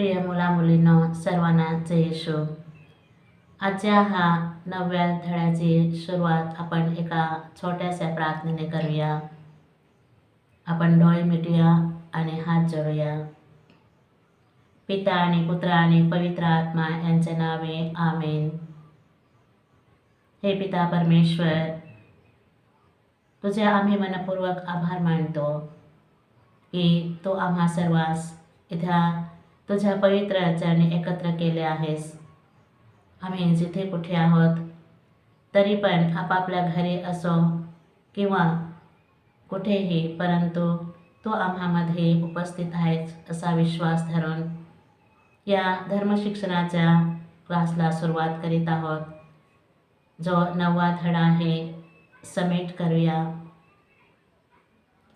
प्रिय मुला-मुलींनो, सर्वांना जय येशू. आजच्या हा 9व्या धड्याची सुरुवात आपण एका छोट्याशा प्रार्थनेने करूया. आपण डोळे मिटूया आणि हात जोडूया. पिता आणि पुत्र आणि पवित्र आत्मा यांच्या नावे आमेन. हे पिता परमेश्वर, तुझे आम्ही मनपूर्वक आभार मानतो की तू आम्हा सर्वांस इथ्या तुझ्या पवित्र चरणी एकत्र केले आहेस. आम्ही जिथे कुठे आहोत तरी पण आपापल्या घरी असो किंवा कुठेही, परंतु तू आम्हामध्ये उपस्थित आहेस असा विश्वास धरून या धर्मशिक्षणाच्या क्लासला सुरुवात करीत आहोत. जो 9वा धडा आहे, समेट करूया.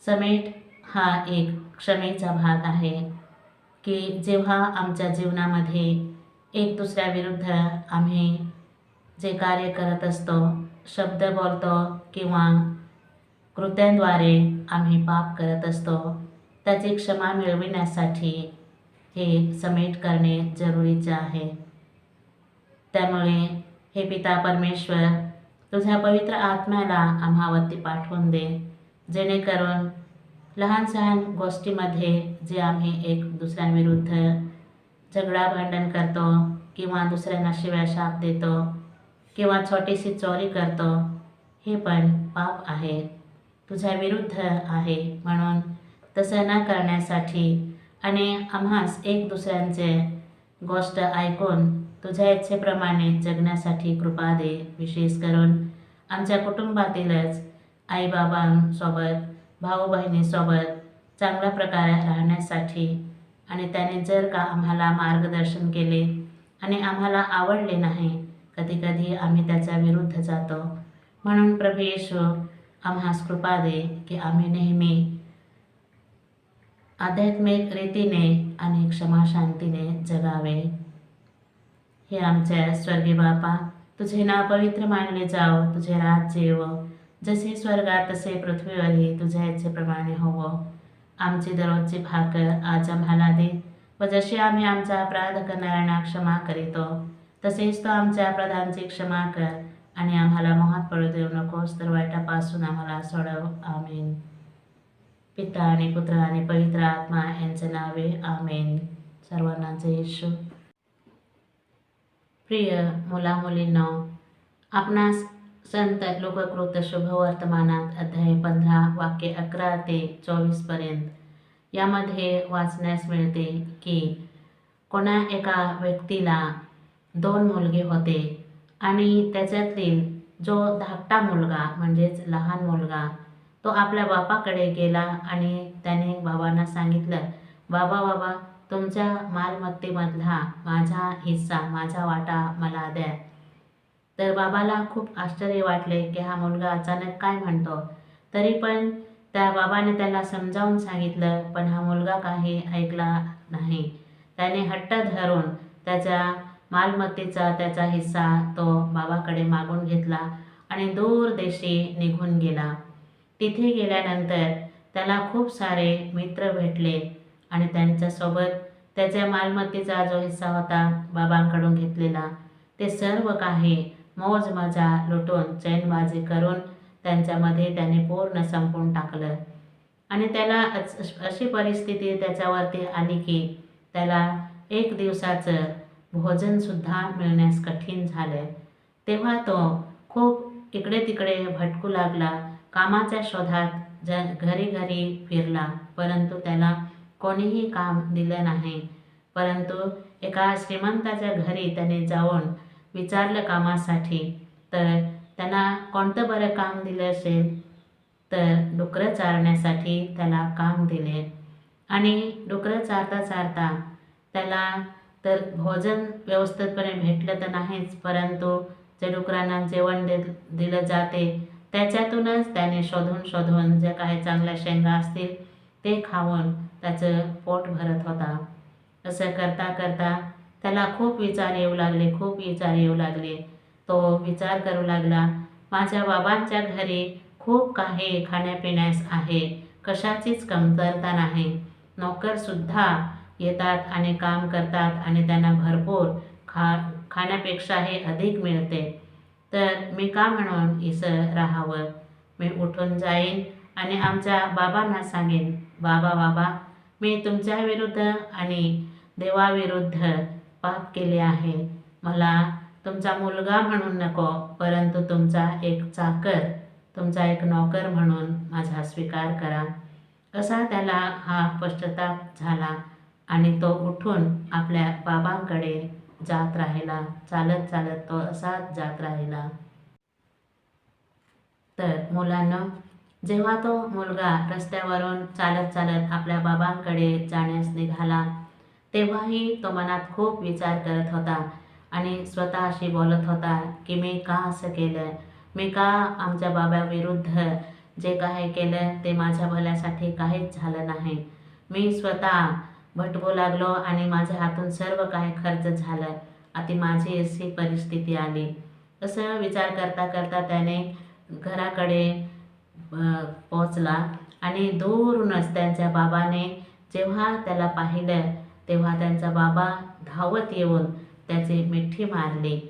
समेट हा एक क्षमेचा भाग आहे की जेव्हा आमच्या जीवनामध्ये एक दुसऱ्याविरुद्ध आम्ही जे कार्य करत असतो, शब्द बोलतो किंवा कृत्यांद्वारे आम्ही पाप करत असतो, त्याची क्षमा मिळविण्यासाठी हे समेट करणे जरुरीचे आहे. त्यामुळे हे पिता परमेश्वर, तुझ्या पवित्र आत्म्याला आम्हावरती पाठवून दे, जेणेकरून लहान सहान गोष्टीमध्ये जे आम्ही एक दुसऱ्यांविरुद्ध झगडा भांडण करतो किंवा दुसऱ्यांना शिव्या शाप देतो किंवा छोटीशी चोरी करतो, हे पण पाप आहे, तुझ्या विरुद्ध आहे. म्हणून तसं न करण्यासाठी आणि आम्हास एक दुसऱ्यांचे गोष्ट ऐकून तुझ्या इच्छेप्रमाणे जगण्यासाठी कृपा दे. विशेष करून आमच्या कुटुंबातीलच आईबाबांसोबत, भाऊ बहिणीसोबत चांगल्या प्रकारे राहण्यासाठी आणि त्याने जर का आम्हाला मार्गदर्शन केले आणि आम्हाला आवडले नाही, कधीकधी आम्ही त्याच्या विरुद्ध जातो. म्हणून प्रभू येशू, आम्हास कृपा दे की आम्ही नेहमी आध्यात्मिक रीतीने आणि क्षमाशांतीने जगावे. हे आमच्या स्वर्गीय बापा, तुझे नाव पवित्र मानले जाओ, तुझे राज्य येवो, जसे स्वर्गात तसे पृथ्वीवरही तुझ्या इच्छेप्रमाणे होवो. आमची दररोजची भाकर आज आम्हाला दे, व जशी आम्ही आमचा अपराध करणाऱ्यांना क्षमा करीतो, तसेच तो आमच्या अपराधांची क्षमा कर, आणि आम्हाला मोहात पडू देऊ नकोस, तर वाईटापासून आम्हाला सोडव. आमेन. पिता आणि पुत्र आणि पवित्र आत्मा यांचे नावे आमेन. सर्वांना जय येशू. प्रिय मुला-मुलींनो, आपणास संत लोककृत शुभवर्तमानात अध्याय 15 वाक्य 11 ते 24 पर्यंत यामध्ये वाचण्यास मिळते की कोणा एका व्यक्तीला 2 मुलगे होते आणि त्याच्यातील जो धाकटा मुलगा म्हणजेच लहान मुलगा तो आपल्या बापाकडे गेला आणि त्याने बाबांना सांगितलं, बाबा, तुमच्या मालमत्तेमधला माझा हिस्सा, माझा वाटा मला द्या. तर बाबाला खूप आश्चर्य वाटले की हा मुलगा अचानक काय म्हणतो. तरी पण त्या बाबाने त्याला समजावून सांगितलं, पण हा मुलगा काही ऐकला नाही. त्याने हट्ट धरून त्याच्या मालमत्तेचा त्याचा हिस्सा तो बाबाकडे मागून घेतला आणि दूर देशी निघून गेला. तिथे गेल्यानंतर त्याला खूप सारे मित्र भेटले आणि त्यांच्यासोबत त्याच्या मालमत्तेचा जो हिस्सा होता बाबांकडून घेतलेला, ते सर्व काही मौज मजा लुटून चैनबाजी करून त्यांच्यामध्ये त्याने पूर्ण संपवून टाकलं. आणि त्याला अशी परिस्थिती त्याच्यावरती आली की त्याला 1 दिवसाचं भोजनसुद्धा मिळण्यास कठीण झालं. तेव्हा तो खूप इकडे तिकडे भटकू लागला, कामाच्या शोधात घरी घरी फिरला, परंतु त्याला कोणीही काम दिलं नाही. परंतु एका श्रीमंताच्या घरी त्याने जाऊन विचारलं कामासाठी, तर त्यांना कोणतं बरं काम दिलं असेल, तर डुकरं चारण्यासाठी त्याला काम दिले. आणि डुकरं चारता चारता त्याला तर भोजन व्यवस्थितपणे भेटलं तर नाहीच, परंतु जे डुकरांना जेवण दिलं जाते त्याच्यातूनच त्याने शोधून जे काही चांगल्या शेंगा असतील ते खाऊन त्याचं पोट भरत होता. असं करता करता त्याला खूप विचार येऊ लागले. तो विचार करू लागला, माझ्या बाबांच्या घरी खूप काही खाण्यापिण्यास आहे, कशाचीच कमतरता नाही. नोकरसुद्धा येतात आणि काम करतात आणि त्यांना भरपूर खाण्यापेक्षाही अधिक मिळते, तर मी का म्हणून इथं राहावं? मी उठून जाईन आणि आमच्या बाबांना सांगेन, बाबा बाबा, मी तुमच्या विरुद्ध आणि देवाविरुद्ध पाप केले आहे. मला तुमचा मुलगा म्हणून नको, परंतु तुमचा एक चाकर, तुमचा एक नोकर म्हणून माझा स्वीकार करा. असा त्याला हा पश्चाताप झाला आणि तो उठून आपल्या बाबांकडे जात राहिला. चालत चालत तो असाच जात राहिला. तर मुलांनो, जेव्हा तो मुलगा रस्त्यावरून चालत चालत आपल्या बाबांकडे जाण्यास निघाला, तेव्हाही तो मनात खूप विचार करत होता आणि स्वतःशी बोलत होता की मी का असं केलं, मी का आमच्या बाबाविरुद्ध जे काही केलं ते माझ्या भल्यासाठी काहीच झालं नाही. मी स्वतः भटकू लागलो आणि माझ्या हातून सर्व काही खर्च झालं, आता माझी अशी परिस्थिती आली. असं विचार करता करता त्याने घराकडे पोचला आणि दूरूनच त्यांच्या बाबाने जेव्हा त्याला पाहिलं, तेव्हा त्यांचा बाबा धावत येऊन त्याची मिठी मारली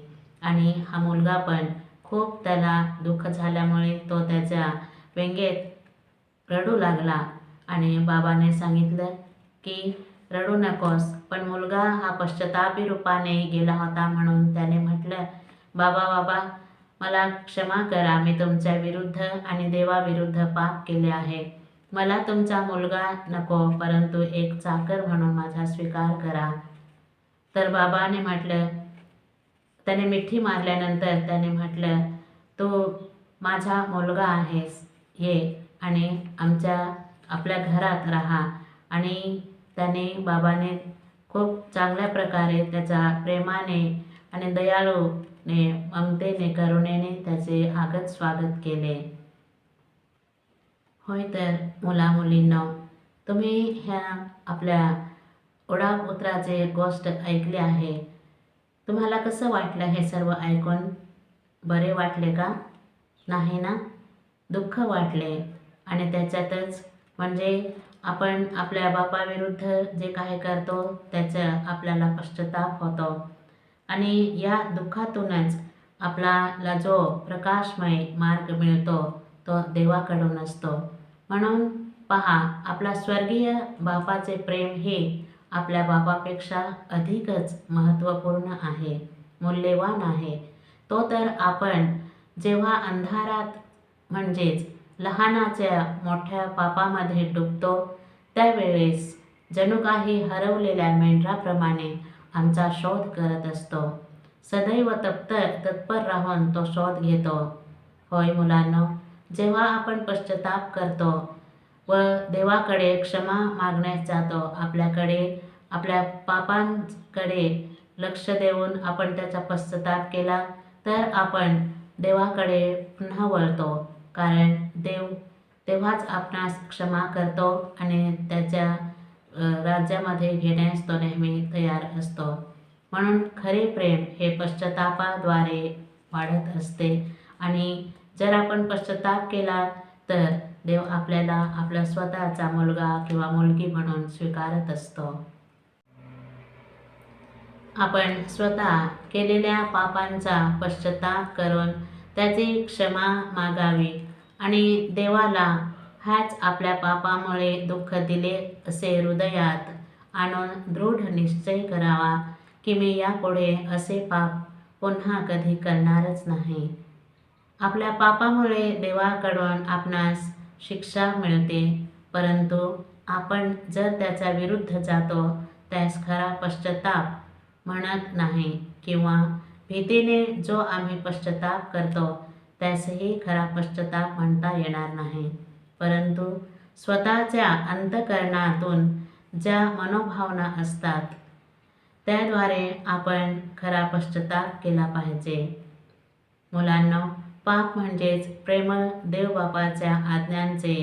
आणि हा मुलगा पण खूप त्याला दुःख झाल्यामुळे तो त्याच्या व्यंगेत रडू लागला आणि बाबाने सांगितलं की रडू नकोस. पण मुलगा हा पश्चातापी रूपाने गेला होता म्हणून त्याने म्हटलं, बाबा बाबा, मला क्षमा करा, मी तुमच्या विरुद्ध आणि देवाविरुद्ध पाप केले आहे. मला तुमचा मुलगा नको, परंतु एक चाकर म्हणून माझा स्वीकार करा. तर बाबाने म्हटलं, त्याने मिठी मारल्यानंतर त्याने म्हटलं, तू माझा मुलगा आहेस, ये आणि आपल्या घरात राहा. आणि त्याने बाबाने खूप चांगल्या प्रकारे त्याच्या प्रेमाने आणि दयाळूने, ममतेने, करुणेने त्याचे आगत स्वागत केले. होय, तर मुला मुलींनो, तुम्ही ह्या आपल्या ओढापुत्राचे गोष्ट ऐकली आहे. तुम्हाला कसं वाटलं हे सर्व ऐकून? बरे वाटले का? नाही ना? दुःख वाटले आणि त्याच्यातच म्हणजे आपण आपल्या बापाविरुद्ध जे काही करतो त्याचं आपल्याला पश्चाताप होतो आणि या दुःखातूनच आपल्याला जो प्रकाशमय मार्ग मिळतो तो देवाकडून असतो. म्हणून पहा, आपला स्वर्गीय बापाचे प्रेम हे आपल्या बापापेक्षा अधिकच महत्त्वपूर्ण आहे, मूल्यवान आहे. तो तर आपण जेव्हा अंधारात म्हणजेच लहानाच्या मोठ्या पापामध्ये डुबतो त्यावेळेस जणू काही हरवलेल्या मेंढराप्रमाणे आमचा शोध करत असतो. सदैव तत्पर राहून तो शोध घेतो. होय मुलांनो, जेव्हा आपण पश्चाताप करतो व देवाकडे क्षमा मागण्यास जातो, आपल्या पापांकडे लक्ष देऊन आपण त्याचा पश्चाताप केला तर आपण देवाकडे पुन्हा वळतो, कारण देव तेव्हाच आपणास क्षमा करतो आणि त्याच्या राज्यामध्ये घेण्यास तो नेहमी तयार असतो. म्हणून खरे प्रेम हे पश्चातापाद्वारे वाढत असते आणि जर आपण पश्चाताप केला तर देव आपल्याला आपला स्वतःचा मुलगा किंवा मुलगी म्हणून स्वीकारत असतो. आपण स्वतः केलेल्या पापांचा पश्चाताप करून त्याची क्षमा मागावी आणि देवाला ह्याच आपल्या पापामुळे दुःख दिले असे हृदयात आणून दृढ निश्चय करावा की मी यापुढे असे पाप पुन्हा कधी करणारच नाही. आपल्या पापामुळे देवाकडून आपणास शिक्षा मिळते, परंतु आपण जर त्याच्या विरुद्ध जातो त्यास खरा पश्चाताप म्हणत नाही किंवा भीतीने जो आम्ही पश्चाताप करतो त्यासही खरा पश्चाताप म्हणता येणार नाही, परंतु स्वतःच्या अंतःकरणातून ज्या मनोभावना असतात त्याद्वारे आपण खरा पश्चाताप केला पाहिजे. मुलांनो, पाप म्हणजेच प्रेमळ देवबापाच्या आज्ञांचे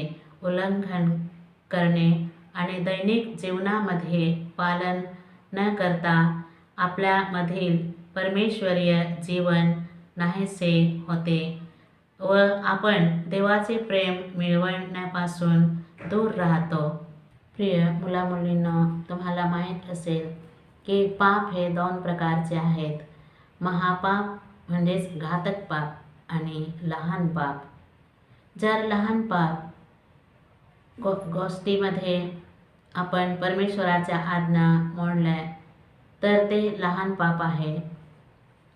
उल्लंघन करणे आणि दैनिक जीवनामध्ये पालन न करता आपल्यामधील परमेश्वरीय जीवन नाहीसे होते व आपण देवाचे प्रेम मिळवण्यापासून दूर राहतो. प्रिय मुलामुलींनो, तुम्हाला माहीत असेल की पाप हे दोन प्रकारचे आहेत. महापाप म्हणजेच घातक पाप आणि लहान पाप. जर लहान पाप गोष्टीमध्ये आपण परमेश्वराच्या आज्ञा मोडल्या तर ते लहान पाप आहे.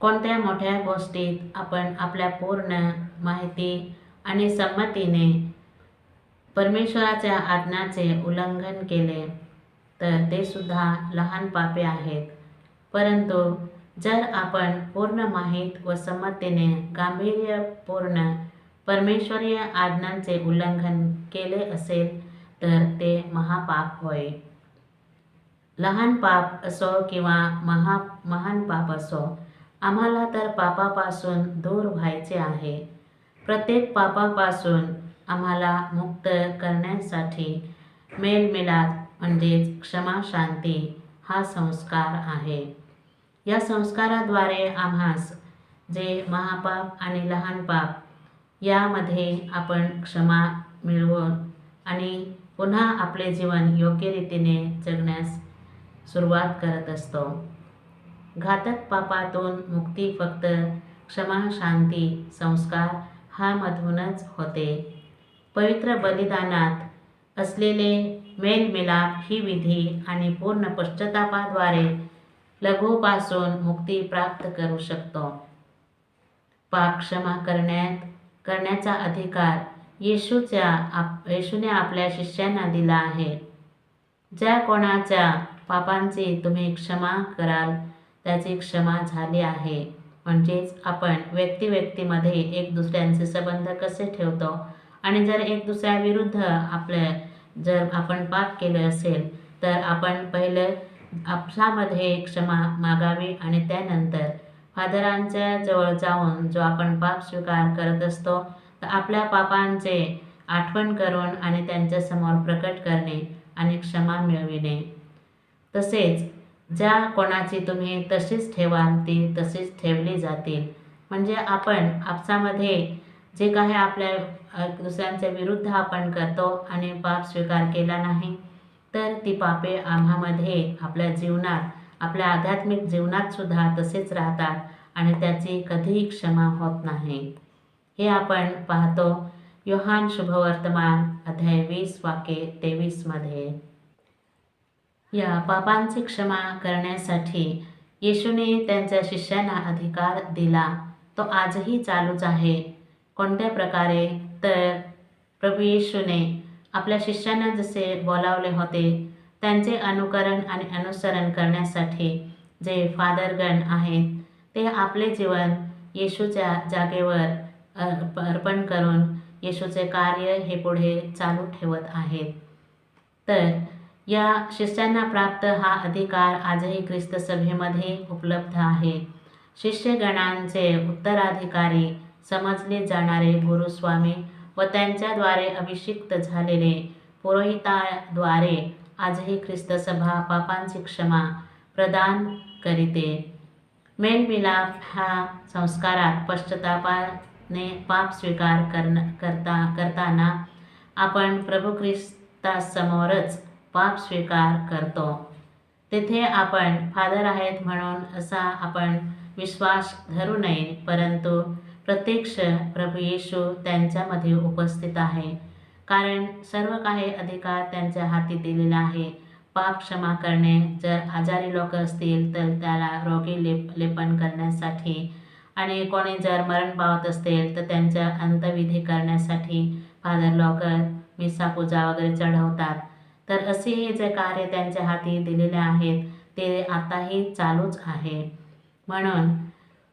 कोणत्या मोठ्या गोष्टीत आपण आपल्या पूर्ण माहिती आणि संमतीने परमेश्वराच्या आज्ञाचे उल्लंघन केले तर ते सुद्धा लहान पापे आहेत. परंतु जर आपण पूर्ण माहीत व संमतीने गांभीर्यपूर्ण परमेश्वरीय आज्ञांचे उल्लंघन केले असेल तर ते महापाप होय. लहान पाप असो किंवा महान पाप असो, आम्हाला तर पापापासून दूर व्हायचे आहे. प्रत्येक पापापासून आम्हाला मुक्त करण्यासाठी मेलमिलाप म्हणजेच क्षमा शांती हा संस्कार आहे. या संस्काराद्वारे आम्हास जे महापाप आणि लहान पाप यामध्ये आपण क्षमा मिळवून आणि पुन्हा आपले जीवन योग्य रीतीने जगण्यास सुरुवात करत असतो. घातक पापातून मुक्ती फक्त क्षमा शांती संस्कार हा मधूनच होते. पवित्र बलिदानात असलेले मेलमिलाप ही विधी आणि पूर्ण पश्चातापाद्वारे लघुपासून मुक्ती प्राप्त करू शकतो. पाप क्षमा करण्याचा अधिकार येशूने आपल्या शिष्यांना दिला आहे. ज्या कोणाच्या पापांची तुम्ही क्षमा कराल त्याची क्षमा झाली आहे. म्हणजेच आपण व्यक्तिमध्ये एक दुसऱ्यांचे संबंध कसे ठेवतो आणि जर एक दुसऱ्याविरुद्ध जर आपण पाप केले असेल तर आपण पहिलं आपसामध्ये क्षमा मागावी आणि त्यानंतर फादरांच्या जवळ जाऊन जो आपण पाप स्वीकार करत असतो तर आपल्या पापांचे आठवण करून आणि त्यांच्यासमोर प्रकट करणे आणि क्षमा मिळविणे. तसेच ज्या कोणाची तुम्ही तशीच ठेवाल ती तशीच ठेवली जातील. म्हणजे आपण आपसामध्ये जे काही आपल्या दुसऱ्यांच्या विरुद्ध आपण करतो आणि पाप स्वीकार केला नाही तर ती पापे आम्हामध्ये आपल्या जीवनात आपल्या आध्यात्मिक जीवनात सुद्धा तसेच राहतात आणि त्याची कधीही क्षमा होत नाही. हे आपण पाहतो योहान शुभवर्तमान अध्याय 20 वाक्ये 23 मध्ये. या पापांची क्षमा करण्यासाठी येशूने त्यांच्या शिष्यांना अधिकार दिला. तो आजही चालूच आहे. कोणत्या प्रकारे तर प्रभू येशूने आपल्या शिष्यांना जसे बोलावले होते त्यांचे अनुकरण आणि अनुसरण करण्यासाठी जे फादरगण आहेत ते आपले जीवन येशूच्या जागेवर अर्पण करून येशूचे कार्य हे पुढे चालू ठेवत आहेत. तर या शिष्यांना प्राप्त हा अधिकार आजही ख्रिस्त सभेमध्ये उपलब्ध आहे. शिष्यगणांचे उत्तराधिकारी समजले जाणारे गुरुस्वामी व त्यांच्याद्वारे अभिषिक्त झालेले पुरोहिताद्वारे आजही ख्रिस्त सभा पापांची क्षमा प्रदान करीते. मेलमिलाप ह्या संस्कारात पश्चातापाने पाप स्वीकार करताना आपण प्रभू ख्रिस्तासमोरच पाप स्वीकार करतो. तेथे आपण फादर आहेत म्हणून असा आपण विश्वास धरू नये, परंतु प्रत्यक्ष प्रभू येशू त्यांच्यामध्ये उपस्थित आहे. कारण सर्व काही अधिकार त्यांच्या हाती दिलेला आहे. पाप क्षमा करणे, जर आजारी लोक असतील तर त्याला रोगी लेपन करण्यासाठी आणि कोणी जर मरण पावत असतील तर त्यांच्या अंत्यविधी करण्यासाठी फादर लोक मिसा पूजा वगैरे चढवतात. तर असे हे जे कार्य त्यांच्या हाती दिलेले आहेत ते आताही चालूच आहे. म्हणून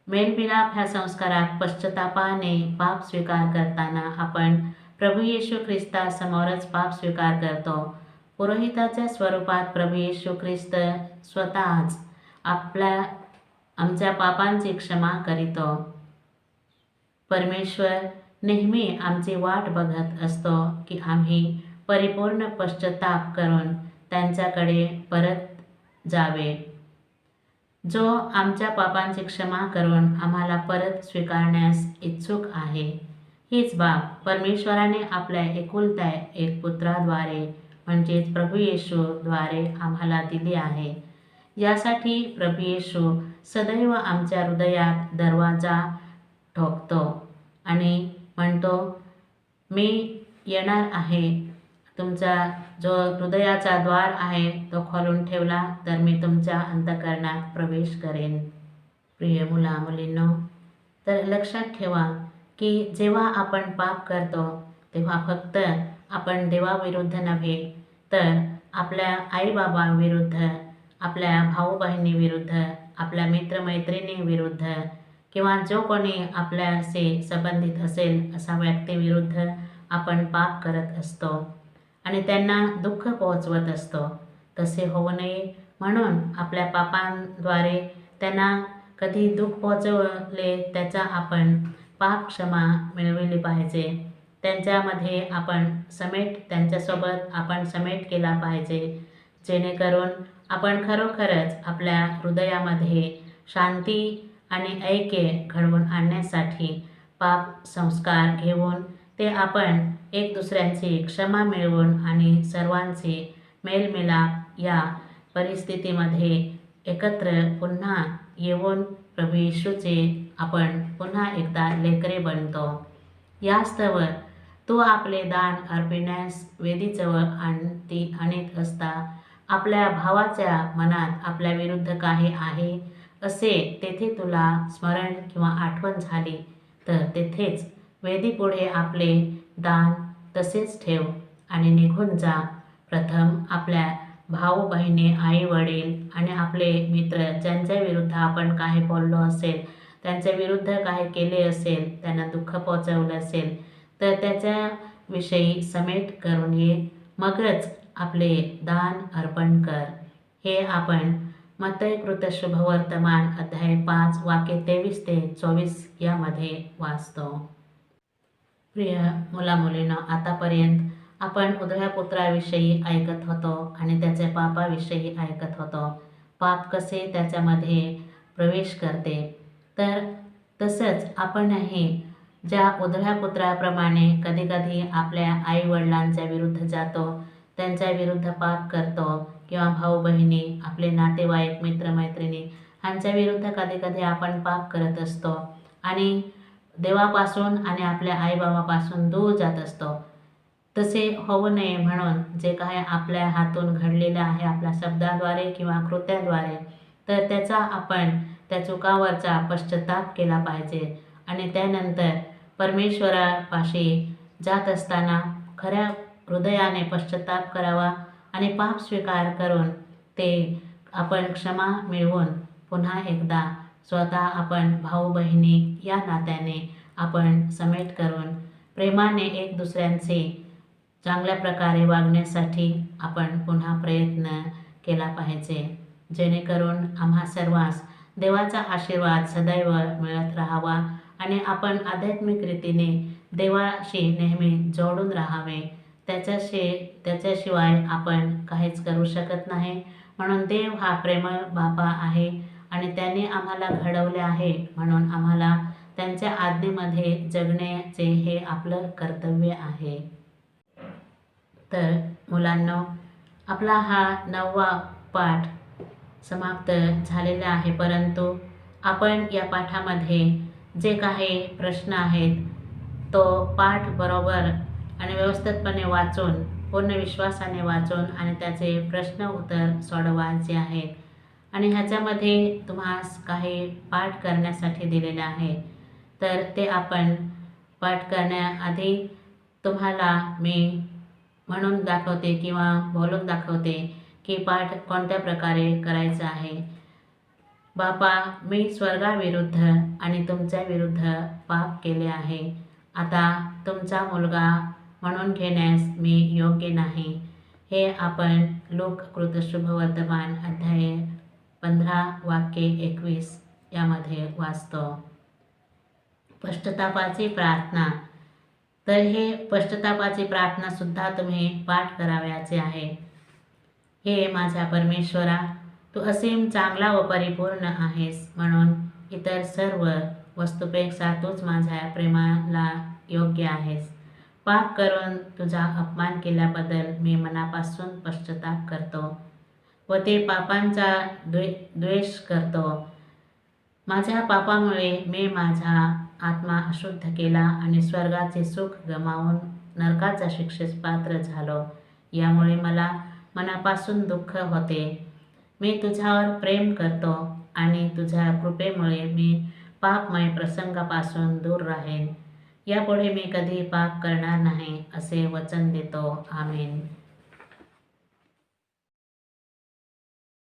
मेलमिलाप ह्या संस्कारात पश्चातापाने पाप स्वीकार करताना आपण प्रभू येशू ख्रिस्तासमोरच पाप स्वीकार करतो. पुरोहिताच्या स्वरूपात प्रभू येशू ख्रिस्त स्वतःच आमच्या पापांची क्षमा करीतो. परमेश्वर नेहमी आमची वाट बघत असतो की आम्ही परिपूर्ण पश्चाताप करून त्यांच्याकडे परत जावे. जो आमच्या पापांची क्षमा करून आम्हाला परत स्वीकारण्यास इच्छुक आहे. हीच बाब परमेश्वराने आपल्या एकुलत्या एक पुत्राद्वारे म्हणजेच प्रभू येशूद्वारे आम्हाला दिली आहे. यासाठी प्रभू येशू सदैव आमच्या हृदयात दरवाजा ठोकतो आणि म्हणतो, मी येणार आहे. तुमचा जो हृदयाचा द्वार आहे तो खोलून ठेवला तर मी तुमच्या अंतःकरणात प्रवेश करेन. प्रिय मुला मुलींनो, तर लक्षात ठेवा की जेव्हा आपण पाप करतो तेव्हा फक्त आपण देवाविरुद्ध नव्हे तर आपल्या आईबाबांविरुद्ध, आपल्या भाऊ बहिणीविरुद्ध, आपल्या मित्रमैत्रिणींविरुद्ध किंवा जो कोणी आपल्याशी संबंधित असेल अशा व्यक्तीविरुद्ध आपण पाप करत असतो आणि त्यांना दुःख पोहोचवत असतो. तसे होऊ नये म्हणून आपल्या पापांद्वारे त्यांना कधी दुःख पोहोचवले त्याचा आपण पाप क्षमा मिळविली पाहिजे. त्यांच्यासोबत आपण समेट केला पाहिजे, जेणेकरून आपण खरोखरच आपल्या हृदयामध्ये शांती आणि ऐक्य घडवून आणण्यासाठी पाप संस्कार घेऊन ते आपण एक दुसऱ्यांची क्षमा मिळवून आणि सर्वांचे मेलमिलाप या परिस्थितीमध्ये एकत्र पुन्हा येऊन प्रभू येशूचे आपण पुन्हा एकदा लेकरे बनतो. यास्तव तो आपले दान अर्पिण्यास वेदीजवळ आणीत असता आपल्या भावाच्या मनात आपल्या विरुद्ध काही आहे असे तेथे तुला स्मरण किंवा आठवण झाली तर तेथेच वेदीपुढे आपले दान तसेच ठेव आणि निघून जा. प्रथम आपल्या भाऊ बहिणी, आई वडील आणि आपले मित्र ज्यांच्या विरुद्ध आपण काही बोललो असेल, त्यांच्या विरुद्ध काही केले असेल, त्यांना दुःख पोहोचवलं असेल तर त्याच्याविषयी समेट करून ये, मगच आपले दान अर्पण कर. हे आपण मत्तई कृत शुभवर्तमान अध्याय 5 वाक्य 23 ते 24 यामध्ये वाचतो. प्रिय मुला मुलींनो, आतापर्यंत आपण उधळ्या पुत्राविषयी ऐकत होतो आणि त्याच्या पापाविषयी ऐकत होतो. पाप कसे त्याच्यामध्ये प्रवेश करते. तर तसंच आपणही ज्या उधळ्या पुत्राप्रमाणे कधीकधी आपल्या आईवडिलांच्या विरुद्ध जातो, त्यांच्या विरुद्ध पाप करतो किंवा भाऊ बहिणी, आपले नातेवाईक, मित्रमैत्रिणी ह्यांच्या विरुद्ध कधीकधी आपण पाप करत असतो आणि देवापासून आणि आपल्या आईबाबापासून दूर जात असतो. तसे होऊ नये म्हणून जे काही आपल्या हातून घडलेलं आहे आपल्या शब्दाद्वारे किंवा कृत्याद्वारे, तर त्याचा आपण त्या चुकावरचा पश्चाताप केला पाहिजे आणि त्यानंतर परमेश्वरापाशी जात असताना खऱ्या हृदयाने पश्चाताप करावा आणि पाप स्वीकार करून ते आपण क्षमा मिळवून पुन्हा एकदा स्वतः आपण भाऊ बहिणी या नात्याने आपण समेट करून प्रेमाने एक दुसऱ्यांचे चांगल्या प्रकारे वागण्यासाठी आपण पुन्हा प्रयत्न केला पाहिजे, जेणेकरून आम्हा सर्वांस देवाचा आशीर्वाद सदैव मिळत राहावा आणि आपण आध्यात्मिक रीतीने देवाशी नेहमी जोडून राहावे. त्याच्याशिवाय आपण काहीच करू शकत नाही. म्हणून देव हा प्रेमळ बापा आहे आणि त्याने आम्हाला घडवले आहे, म्हणून आम्हाला त्यांच्या आज्ञेमध्ये जगण्याचे हे आपलं कर्तव्य आहे. तर मुलांनो, आपला हा 9वा पाठ समाप्त झालेला आहे, परंतु आपण या पाठामध्ये जे काही प्रश्न आहेत तो पाठ बरोबर आणि व्यवस्थितपणे वाचून, पूर्ण विश्वासाने वाचून आणि त्याचे प्रश्न उत्तर सोडवायचे आहेत. आणि ह्याच्यामध्ये तुम्हास काही पाठ करण्यासाठी दिलेले आहे, तर ते आपण पाठ करण्याआधी तुम्हाला मी म्हणून दाखवते किंवा बोलून दाखवते की पाठ कोणत्या प्रकारे करायचा आहे. बापा, मी स्वर्गाविरुद्ध आणि तुमच्या विरुद्ध पाप केले आहे. आता तुमचा मुलगा म्हणून घेण्यास मी योग्य नाही. हे आपण लूक कृत शुभवर्तमान अध्याय 15 वाक्य 21 यामध्ये वाचतो. पश्चातापाची प्रार्थना. तर हे पश्चातापाची प्रार्थना सुद्धा तुम्ही पाठ करावयाचे आहे. हे माझ्या परमेश्वरा, तू असीम चांगला व परिपूर्ण आहेस, म्हणून इतर सर्व वस्तूपेक्षा तूच माझ्या प्रेमाला योग्य आहेस. पाप करून तुझा अपमान केल्याबद्दल मी मनापासून पश्चाताप करतो व ते पापांचा द्वेष करतो. माझ्या पापामुळे मी माझा आत्मा अशुद्ध केला आणि स्वर्गाचे सुख गमावून नरकाच्या शिक्षेस पात्र झालो. यामुळे मला मनापासून दुःख होते. मी तुझ्यावर प्रेम करतो आणि तुझ्या कृपेमुळे मी पापमय प्रसंगापासून दूर राहीन. यापुढे मी कधी पाप करणार नाही असे वचन देतो. आमेन.